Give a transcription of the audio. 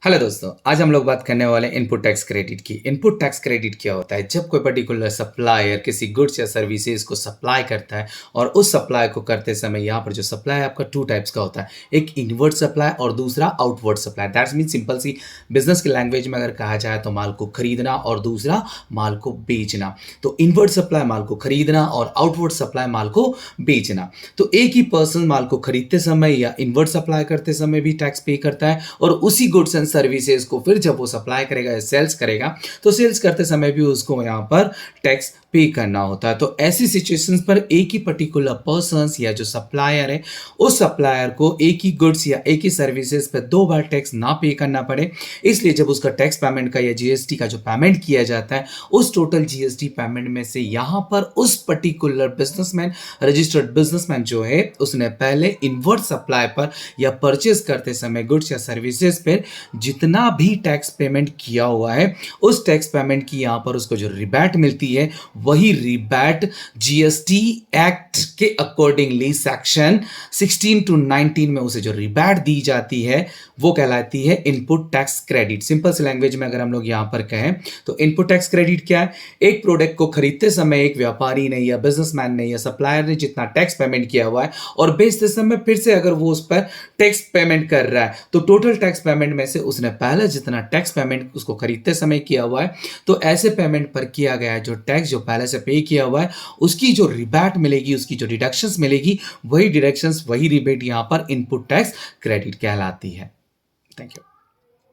Hello दोस्तों, आज हम लोग बात करने वाले हैं इनपुट टैक्स क्रेडिट की। इनपुट टैक्स क्रेडिट क्या होता है? जब कोई पर्टिकुलर सप्लायर किसी गुड्स या सर्विसेज को सप्लाई करता है और उस सप्लाई को करते समय यहाँ पर जो सप्लाई आपका 2 टाइप्स का होता है। एक इनवर्ड सप्लाई और दूसरा outward supply. That's mean simple सी बिज़नेस की लैंग्वेज में अगर कहा जाए तो माल को खरीदना और दूसरा माल को बेचना। तो इनवर्ड सप्लाई माल को खरीदना और आउटवर्ड सप्लाई माल को बेचना। तो एक ही पर्सन माल को खरीदते समय या इनवर्ड सप्लाई करते समय भी टैक्स पे करता है और उसी गुड्स एंड सर्विसेज को फिर जब वो सप्लाई करेगा या सेल्स करेगा तो सेल्स करते समय भी उसको यहाँ पर टैक्स पे करना होता है। तो ऐसी सिचुएशंस पर एक ही पर्टिकुलर पर्सन या जो सप्लायर है उस सप्लायर को एक ही गुड्स या एक ही सर्विसेज पर 2 बार टैक्स ना पे करना पड़े, इसलिए जब उसका टैक्स पेमेंट का या जीएसटी का जो पेमेंट किया जाता है उस टोटल जीएसटी पेमेंट में से यहाँ पर उस पर्टिकुलर बिजनेसमैन, रजिस्टर्ड बिजनेसमैन जो है उसने पहले इनवर्ड सप्लाई पर या परचेज करते समय गुड्स या सर्विसेज पर जितना भी टैक्स पेमेंट किया हुआ है उस टैक्स पेमेंट की यहाँ पर उसको जो रिबैट मिलती है वही रिबैट जीएसटी एक्ट के अकॉर्डिंगली सेक्शन 16 to 19 में उसे जो रिबैट दी जाती है वो कहलाती है इनपुट टैक्स क्रेडिट। सिंपल सी लैंग्वेज में अगर हम लोग यहां पर कहें तो इनपुट टैक्स क्रेडिट क्या है? एक प्रोडक्ट को खरीदते समय एक व्यापारी ने या बिजनेसमैन ने या सप्लायर ने जितना टैक्स पेमेंट किया हुआ है और बेचते समय फिर से अगर वो उस पर टैक्स पेमेंट कर रहा है तो टोटल टैक्स पेमेंट में से उसने पहले जितना टैक्स पेमेंट उसको खरीदते समय किया हुआ है तो ऐसे पेमेंट पर किया गया जो टैक्स जो पहले से पे किया हुआ है उसकी जो रिबैट मिलेगी, उसकी जो डिडक्शंस मिलेगी, वही डिडक्शंस वही रिबेट यहां पर इनपुट टैक्स क्रेडिट कहलाती है। Thank you.